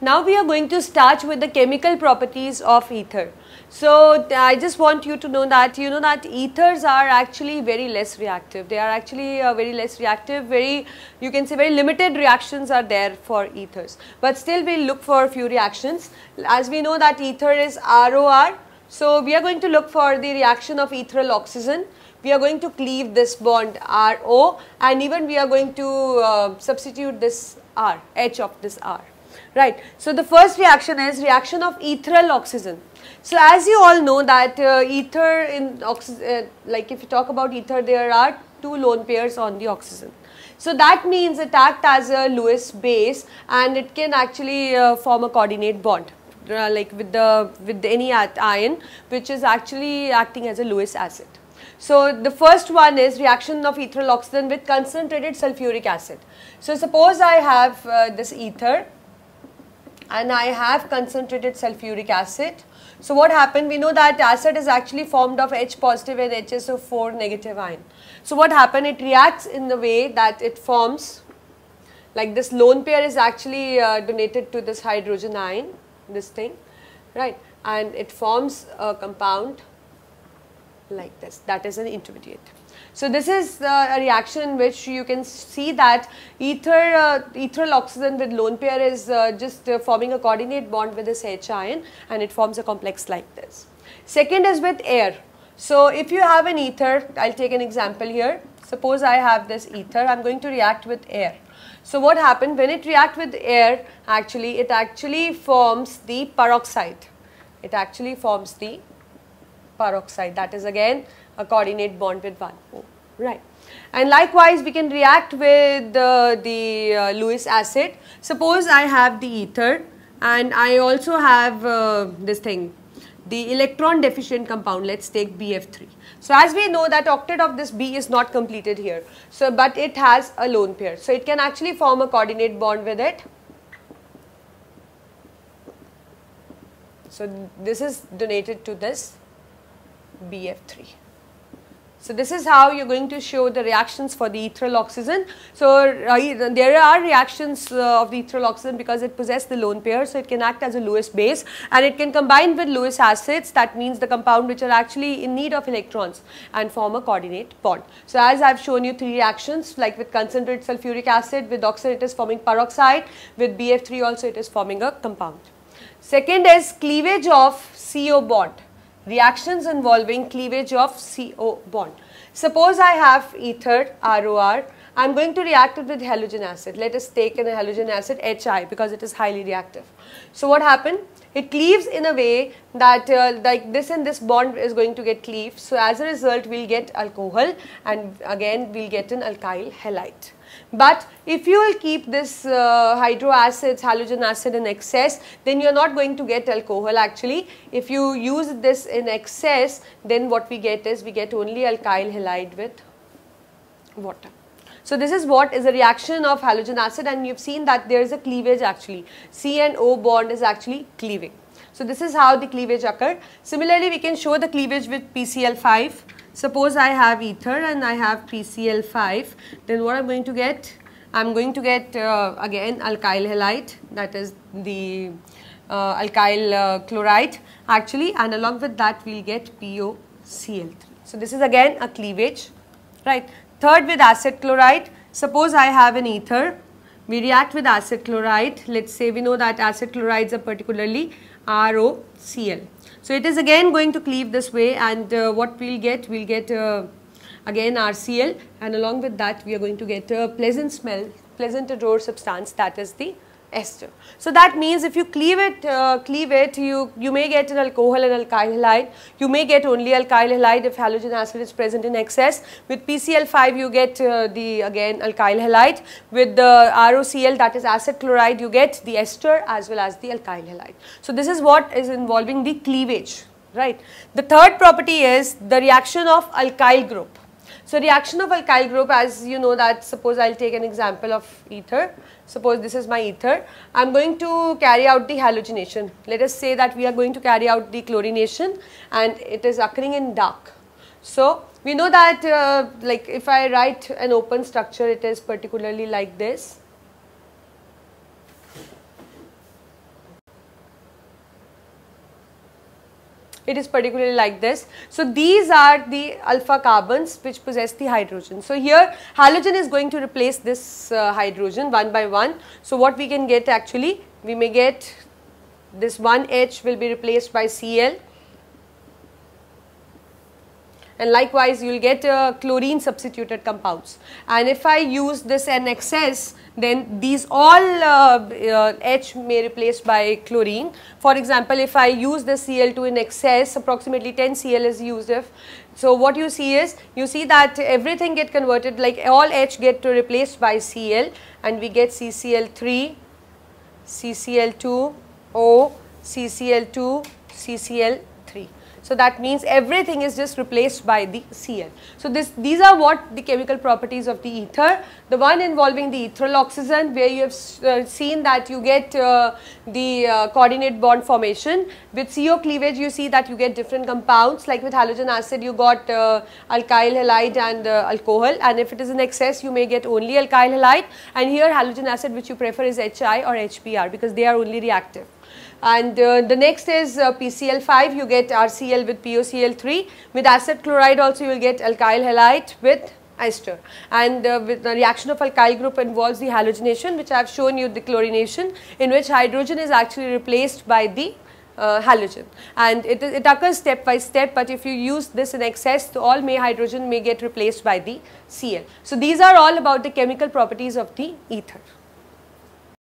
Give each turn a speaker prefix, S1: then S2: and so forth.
S1: Now we are going to start with the chemical properties of ether. So I just want you to know that ethers are actually very less reactive. They are actually very less reactive, you can say very limited reactions are there for ethers. But still we will look for a few reactions. As we know that ether is ROR. So we are going to look for the reaction of ethyl oxygen. We are going to cleave this bond RO, and even we are going to substitute this R, H of this R. Right. So the first reaction is reaction of ethyl oxygen. So as you all know that ether in like if you talk about ether, there are two lone pairs on the oxygen. So that means it acts as a Lewis base, and it can actually form a coordinate bond. Like with any ion which is actually acting as a Lewis acid. So the first one is reaction of ethyl oxygen with concentrated sulfuric acid. So suppose I have this ether and I have concentrated sulfuric acid. So what happened? We know that acid is actually formed of H positive and HSO4 negative ion. So what happened? It reacts in the way that it forms, like this lone pair is actually donated to this hydrogen ion, this thing, right, and it forms a compound like this, that is an intermediate. So this is a reaction which you can see that ethyl oxygen with lone pair is just forming a coordinate bond with this H ion, and it forms a complex like this. Second is with air. So if you have an ether, I'll take an example here. Suppose I have this ether, I'm going to react with air. So what happened when it reacts with air? Actually, it actually forms the peroxide. It actually forms the peroxide. That is again a coordinate bond with 1 O, right? And likewise, we can react with the Lewis acid. Suppose I have the ether, and I also have this thing, the electron deficient compound. Let's take BF3. So as we know that octet of this B is not completed here, so but it has a lone pair, so it can actually form a coordinate bond with it. So this is donated to this BF3. So this is how you're going to show the reactions for the ethyl oxygen. So there are reactions of the ethyl oxygen because it possesses the lone pair, so it can act as a Lewis base, and it can combine with Lewis acids, that means the compound which are actually in need of electrons, and form a coordinate bond. So as I've shown you 3 reactions, like with concentrated sulfuric acid, with oxygen it is forming peroxide, with BF3 also it is forming a compound. Second is cleavage of CO bond. Reactions involving cleavage of CO bond. Suppose I have ether ROR, I am going to react it with halogen acid. Let us take a halogen acid HI because it is highly reactive. So what happened? It cleaves in a way that like this and this bond is going to get cleaved. So as a result we will get alcohol, and again we will get an alkyl halide. But if you will keep this hydro acids, halogen acid in excess, then you are not going to get alcohol actually. If you use this in excess, then what we get is we get only alkyl halide with water. So this is what is a reaction of halogen acid, and you've seen that there is a cleavage actually. C and O bond is actually cleaving. So this is how the cleavage occurred. Similarly, we can show the cleavage with PCl5. Suppose I have ether and I have PCl5, then what I'm going to get? I'm going to get again alkyl halide, that is the alkyl chloride actually, and along with that we'll get POCl3. So this is again a cleavage, right? Third, with acid chloride, suppose I have an ether, we react with acid chloride. Let's say we know that acid chlorides are particularly ROCl. So it is again going to cleave this way, and what we'll get again RCl, and along with that we are going to get a pleasant smell, pleasant odor substance, that is the ester. So that means if you cleave it, you may get an alcohol and alkyl halide. You may get only alkyl halide if halogen acid is present in excess. With PCl5 you get the again alkyl halide. With the ROCl, that is acid chloride, you get the ester as well as the alkyl halide. So this is what is involving the cleavage, right? The third property is the reaction of alkyl group. So reaction of alkyl group, as you know that, suppose I'll take an example of ether. Suppose this is my ether. I'm going to carry out the halogenation. Let us say that we are going to carry out the chlorination, and it is occurring in dark. So we know that like if I write an open structure, it is particularly like this. it is particularly like this. So these are the alpha carbons which possess the hydrogen. So here halogen is going to replace this hydrogen one by one. So what we can get actually, we may get this one H will be replaced by Cl, and likewise you will get chlorine substituted compounds. And if I use this N excess, then these all H may replace by chlorine. For example, if I use the Cl2 in excess, approximately 10 Cl is used. So what you see is, you see that everything get converted, like all H get replaced by Cl, and we get CCl3, CCl2, O, CCl2, CCl3. So that means everything is just replaced by the Cl. So these are what the chemical properties of the ether. The one involving the ethyl oxygen, where you have seen that you get the coordinate bond formation. With CO cleavage you see that you get different compounds, like with halogen acid you got alkyl halide and alcohol, and if it is in excess you may get only alkyl halide, and here halogen acid which you prefer is HI or HBr because they are only reactive. And the next is PCl5, you get RCl with POCl3. With acid chloride also you will get alkyl halide with ester. And with the reaction of alkyl group involves the halogenation, which I have shown you the chlorination, in which hydrogen is actually replaced by the halogen, and it occurs step by step, but if you use this in excess, the all hydrogen may get replaced by the Cl. So these are all about the chemical properties of the ether.